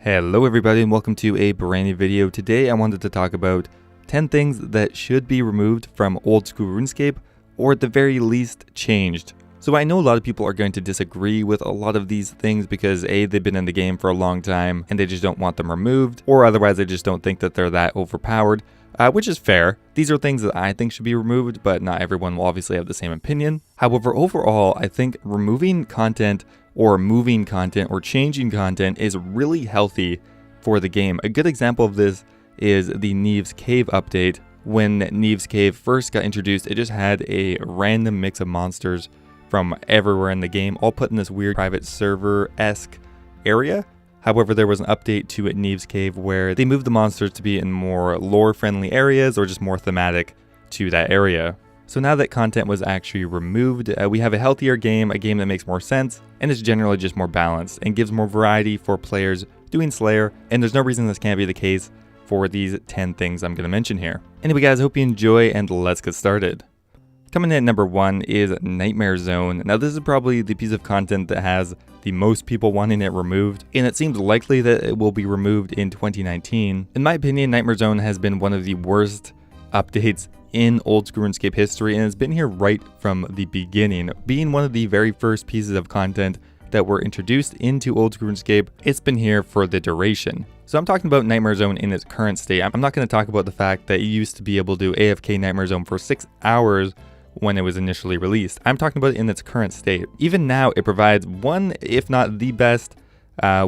Hello everybody and welcome to a brand new video. Today I wanted to talk about 10 things that should be removed from old school RuneScape, or at the very least changed. So I know a lot of people are going to disagree with a lot of these things because A, they've been in the game for a long time and they just don't want them removed, or otherwise they just don't think that they're that overpowered, which is fair. These are things that I think should be removed, but not everyone will obviously have the same opinion. However, overall, I think removing content or moving content or changing content is really healthy for the game. A good example of this is the Nieve's Cave update. When Nieve's Cave first got introduced, it just had a random mix of monsters from everywhere in the game, all put in this weird private server-esque area. However, there was an update to Nieve's Cave where they moved the monsters to be in more lore-friendly areas or just more thematic to that area. So now that content was actually removed, we have a healthier game, a game that makes more sense, and is generally just more balanced and gives more variety for players doing Slayer, and there's no reason this can't be the case for these 10 things I'm going to mention here. Anyway guys, hope you enjoy and let's get started. Coming in at number 1 is Nightmare Zone. Now this is probably the piece of content that has the most people wanting it removed, and it seems likely that it will be removed in 2019. In my opinion, Nightmare Zone has been one of the worst updates in old school RuneScape history, and it's been here right from the beginning. Being one of the very first pieces of content that were introduced into old school RuneScape, it's been here for the duration. So I'm talking about Nightmare Zone in its current state. I'm not going to talk about the fact that you used to be able to do AFK Nightmare Zone for 6 hours when it was initially released. I'm talking about it in its current state. Even now, it provides one, if not the best,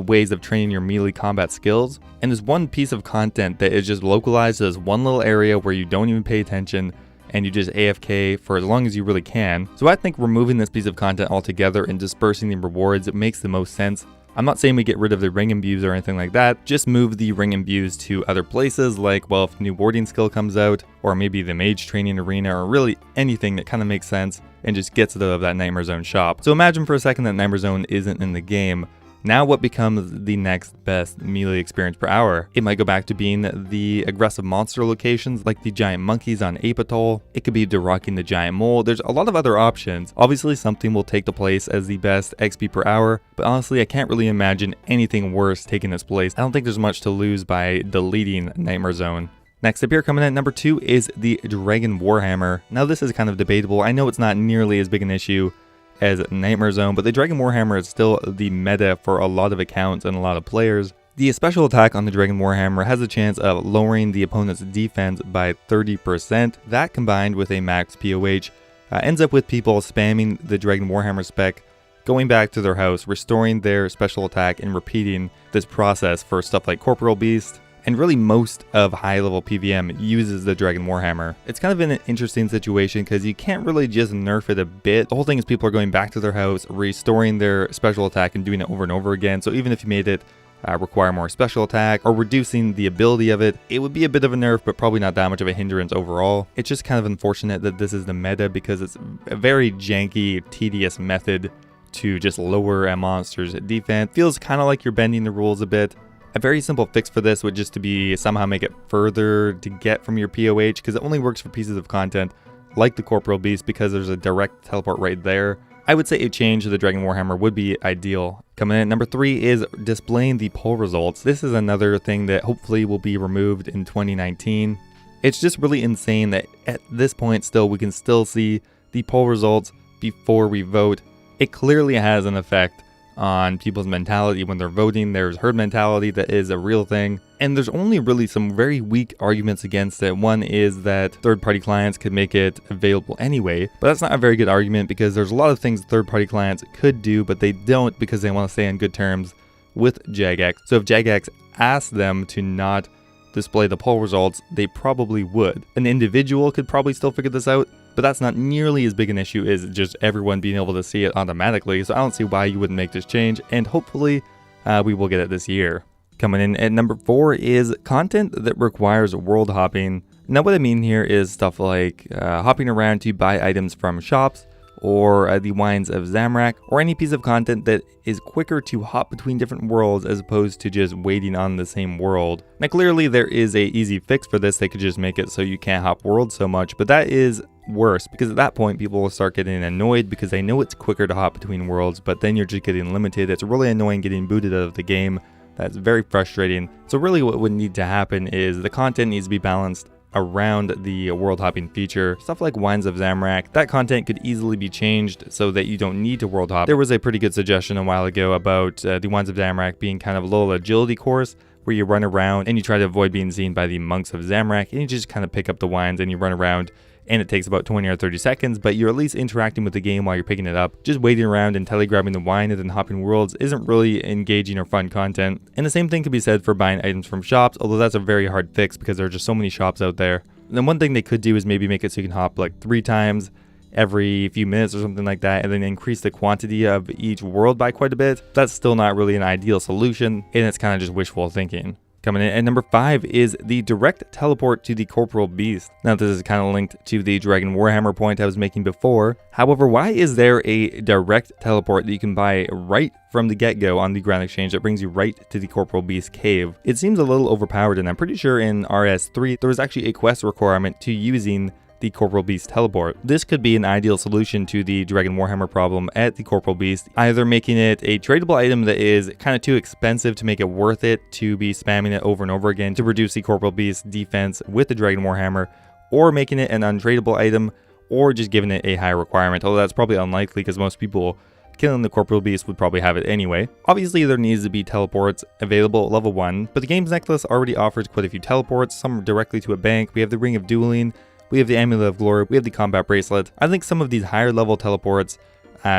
ways of training your melee combat skills, and there's one piece of content that is just localized to this one little area where you don't even pay attention and you just AFK for as long as you really can. So I think removing this piece of content altogether and dispersing the rewards, it makes the most sense. I'm not saying we get rid of the ring imbues or anything like that, just move the ring imbues to other places, like, well, if new warding skill comes out, or maybe the mage training arena, or really anything that kind of makes sense and just gets it out of that Nightmare Zone shop. So imagine for a second that Nightmare Zone isn't in the game. Now what becomes the next best melee experience per hour? It might go back to being the aggressive monster locations like the giant monkeys on Ape Atoll. It could be derocking the giant mole. There's a lot of other options. Obviously something will take the place as the best XP per hour, but honestly I can't really imagine anything worse taking its place. I don't think there's much to lose by deleting Nightmare Zone. Next up here, coming in at number 2, is the Dragon Warhammer. Now this is kind of debatable. I know it's not nearly as big an issue as Nightmare Zone, but the Dragon Warhammer is still the meta for a lot of accounts and a lot of players. The special attack on the Dragon Warhammer has a chance of lowering the opponent's defense by 30%. That combined with a max POH ends up with people spamming the Dragon Warhammer spec, going back to their house, restoring their special attack, and repeating this process for stuff like Corporal Beast. And really most of high-level PVM uses the Dragon Warhammer. It's kind of an interesting situation because you can't really just nerf it a bit. The whole thing is people are going back to their house, restoring their special attack and doing it over and over again. So even if you made it require more special attack or reducing the ability of it, it would be a bit of a nerf, but probably not that much of a hindrance overall. It's just kind of unfortunate that this is the meta because it's a very janky, tedious method to just lower a monster's defense. Feels kind of like you're bending the rules a bit. A very simple fix for this would just to be somehow make it further to get from your POH, because it only works for pieces of content like the Corporal Beast because there's a direct teleport right there. I would say a change to the Dragon Warhammer would be ideal. Coming in at number 3 is displaying the poll results. This is another thing that hopefully will be removed in 2019. It's just really insane that at this point still we can still see the poll results before we vote. It clearly has an effect on people's mentality when they're voting. There's herd mentality that is a real thing, and there's only really some very weak arguments against it. One is that third-party clients could make it available anyway, but that's not a very good argument because there's a lot of things third-party clients could do, but they don't because they want to stay on good terms with jagex. So if jagex asked them to not display the poll results, they probably would. An individual could probably still figure this out, but that's not nearly as big an issue as just everyone being able to see it automatically, so I don't see why you wouldn't make this change, and hopefully we will get it this year. Coming in at number 4 is content that requires world hopping. Now what I mean here is stuff like hopping around to buy items from shops, or the Wines of Zamorak, or any piece of content that is quicker to hop between different worlds as opposed to just waiting on the same world. Now clearly there is a easy fix for this. They could just make it so you can't hop worlds so much, but that is worse because at that point people will start getting annoyed because they know it's quicker to hop between worlds, but then you're just getting limited. It's really annoying getting booted out of the game That's very frustrating. So really what would need to happen is the content needs to be balanced around the world hopping feature. Stuff like Wines of Zamorak, that content could easily be changed so that you don't need to world hop. There was a pretty good suggestion a while ago about the Wines of Zamorak being kind of a little agility course where you run around and you try to avoid being seen by the monks of Zamorak, and you just kind of pick up the wines and you run around, and it takes about 20 or 30 seconds, but you're at least interacting with the game while you're picking it up. Just waiting around and telegrabbing the wine and then hopping worlds isn't really engaging or fun content. And the same thing could be said for buying items from shops, although that's a very hard fix because there are just so many shops out there. And then one thing they could do is maybe make it so you can hop like 3 times every few minutes or something like that, and then increase the quantity of each world by quite a bit. That's still not really an ideal solution, and it's kind of just wishful thinking. Coming in at number 5 is the direct teleport to the Corporal Beast. Now this is kind of linked to the Dragon Warhammer point I was making before. However, why is there a direct teleport that you can buy right from the get-go on the Ground Exchange that brings you right to the Corporal Beast cave? It seems a little overpowered, and I'm pretty sure in RS3 there was actually a quest requirement to using the Corporal Beast teleport. This could be an ideal solution to the Dragon Warhammer problem at the Corporal Beast, either making it a tradable item that is kind of too expensive to make it worth it to be spamming it over and over again to reduce the Corporal Beast defense with the Dragon Warhammer, or making it an untradeable item, or just giving it a high requirement, although that's probably unlikely because most people killing the Corporal Beast would probably have it anyway. Obviously there needs to be teleports available at level 1, but the game's necklace already offers quite a few teleports, some directly to a bank. We have the Ring of Dueling, we have the Amulet of Glory, we have the Combat Bracelet. I think some of these higher level teleports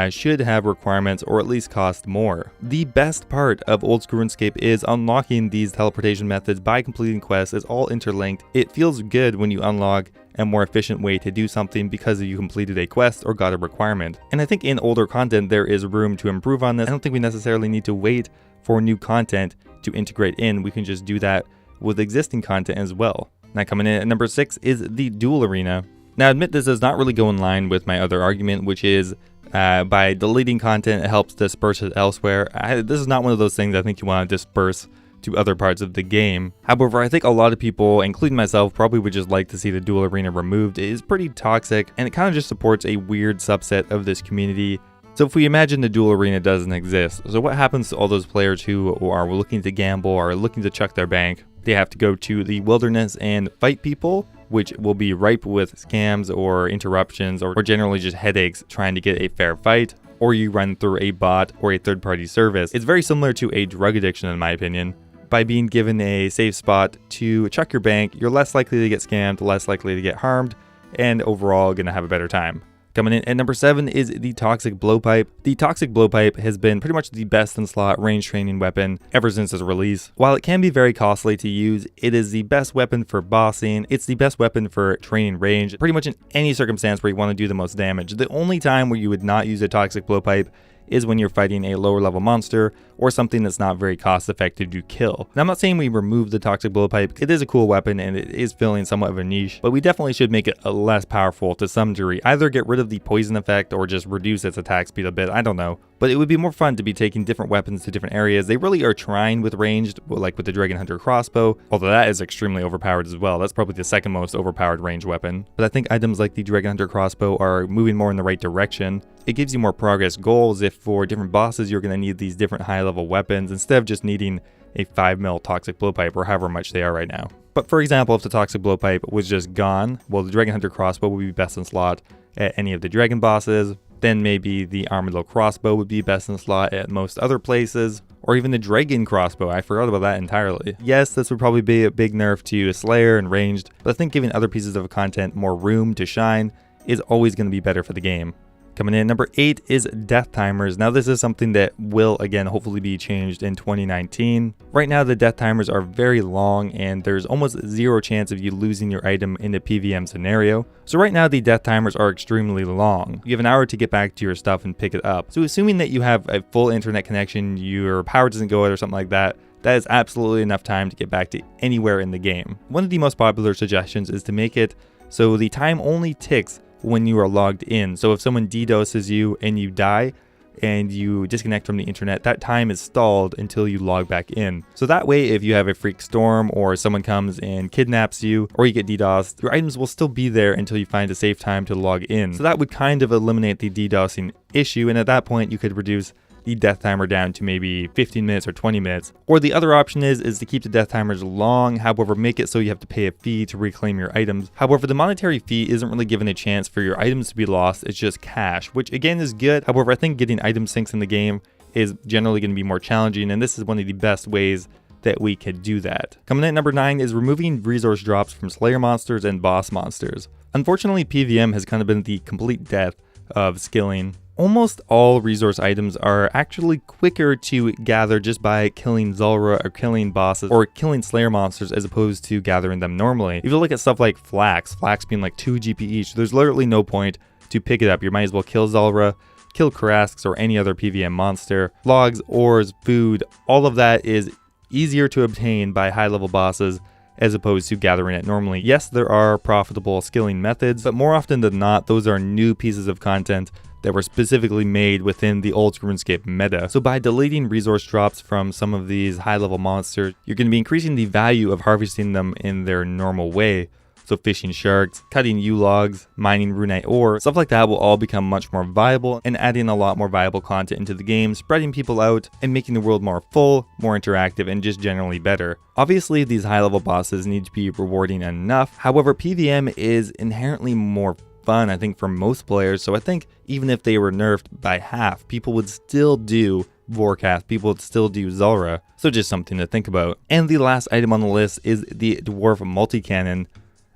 should have requirements or at least cost more. The best part of Oldschool Runescape is unlocking these teleportation methods by completing quests. It's all interlinked. It feels good when you unlock a more efficient way to do something because you completed a quest or got a requirement. And I think in older content there is room to improve on this. I don't think we necessarily need to wait for new content to integrate in. We can just do that with existing content as well. Now coming in at number 6 is the Duel Arena. Now admit this does not really go in line with my other argument, which is by deleting content it helps disperse it elsewhere. This is not one of those things I think you want to disperse to other parts of the game. However, I think a lot of people, including myself, probably would just like to see the Duel Arena removed. It is pretty toxic and it kind of just supports a weird subset of this community. So if we imagine the Duel Arena doesn't exist, so what happens to all those players who are looking to gamble or looking to chuck their bank? They have to go to the wilderness and fight people, which will be ripe with scams or interruptions or generally just headaches trying to get a fair fight, or you run through a bot or a third-party service. It's very similar to a drug addiction in my opinion. By being given a safe spot to chuck your bank, you're less likely to get scammed, less likely to get harmed, and overall gonna have a better time. Coming in at number 7 is the Toxic Blowpipe. The Toxic Blowpipe has been pretty much the best in slot range training weapon ever since its release. While it can be very costly to use, it is the best weapon for bossing. It's the best weapon for training range, pretty much in any circumstance where you want to do the most damage. The only time where you would not use a Toxic Blowpipe is when you're fighting a lower level monster or something that's not very cost effective to kill. Now I'm not saying we remove the Toxic Blowpipe. It is a cool weapon and it is filling somewhat of a niche, but we definitely should make it less powerful to some degree. Either get rid of the poison effect or just reduce its attack speed a bit, I don't know. But it would be more fun to be taking different weapons to different areas. They really are trying with ranged, like with the Dragon Hunter crossbow, although that is extremely overpowered as well. That's probably the second most overpowered ranged weapon. But I think items like the Dragon Hunter crossbow are moving more in the right direction. It gives you more progress goals if for different bosses you're going to need these different high level weapons instead of just needing a 5mm Toxic Blowpipe or however much they are right now. But for example, if the Toxic Blowpipe was just gone, well, the Dragon Hunter crossbow would be best in slot at any of the dragon bosses. Then maybe the Armadillo crossbow would be best in slot at most other places, or even the Dragon crossbow. I forgot about that entirely. Yes, this would probably be a big nerf to Slayer and ranged, but I think giving other pieces of content more room to shine is always going to be better for the game. Coming in at number 8 is death timers. Now this is something that will again hopefully be changed in 2019. Right now the death timers are very long and there's almost zero chance of you losing your item in a PVM scenario. So right now the death timers are extremely long. You have an hour to get back to your stuff and pick it up. So assuming that you have a full internet connection, your power doesn't go out or something like that, that is absolutely enough time to get back to anywhere in the game. One of the most popular suggestions is to make it so the time only ticks when you are logged in. So if someone DDoSes you and you die and you disconnect from the internet, that time is stalled until you log back in. So that way, if you have a freak storm or someone comes and kidnaps you or you get DDoSed, your items will still be there until you find a safe time to log in. So that would kind of eliminate the DDoSing issue, and at that point you could reduce the death timer down to maybe 15 minutes or 20 minutes. Or the other option is to keep the death timers long, however make it so you have to pay a fee to reclaim your items. However, the monetary fee isn't really given a chance for your items to be lost, it's just cash, which again is good. However, I think getting item sinks in the game is generally going to be more challenging, and this is one of the best ways that we could do that. Coming in at number 9 is removing resource drops from Slayer monsters and boss monsters. Unfortunately, PVM has kind of been the complete death of skilling. Almost all resource items are actually quicker to gather just by killing Zulrah or killing bosses or killing Slayer monsters as opposed to gathering them normally. If you look at stuff like flax being like 2 GP each, there's literally no point to pick it up. You might as well kill Zulrah, kill Karasks or any other PVM monster. Logs, ores, food, all of that is easier to obtain by high level bosses as opposed to gathering it normally. Yes, there are profitable skilling methods, but more often than not, those are new pieces of content that were specifically made within the Oldschool Runescape meta. So by deleting resource drops from some of these high level monsters, you're going to be increasing the value of harvesting them in their normal way. So fishing sharks, cutting U-logs, mining runite ore, stuff like that will all become much more viable and adding a lot more viable content into the game, spreading people out and making the world more full, more interactive, and just generally better. Obviously, these high level bosses need to be rewarding enough. However, PVM is inherently more fun, I think, for most players. So I think even if they were nerfed by half, people would still do Vorkath, people would still do Zulrah. So just something to think about. And the last item on the list is the Dwarf Multi-Cannon.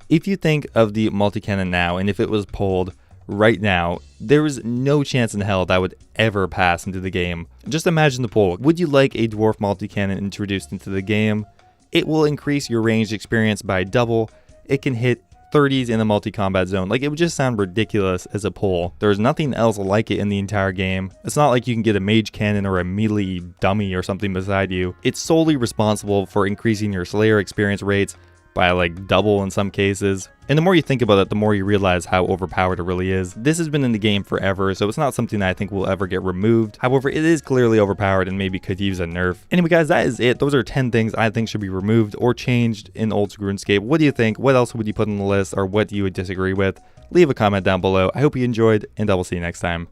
If you think of the multi-cannon now, and if it was pulled right now, there is no chance in hell that would ever pass into the game. Just imagine the poll. Would you like a dwarf multi-cannon introduced into the game? It will increase your ranged experience by double. It can hit 30s in the multi-combat zone. Like, it would just sound ridiculous as a pull. There's nothing else like it in the entire game. It's not like you can get a mage cannon or a melee dummy or something beside you. It's solely responsible for increasing your Slayer experience rates by like double in some cases. And the more you think about it, the more you realize how overpowered it really is. This has been in the game forever, so it's not something that I think will ever get removed. However, it is clearly overpowered and maybe could use a nerf. Anyway guys, that is it. Those are 10 things I think should be removed or changed in Oldschool Runescape. What do you think? What else would you put on the list, or what do you disagree with? Leave a comment down below. I hope you enjoyed, and I will see you next time.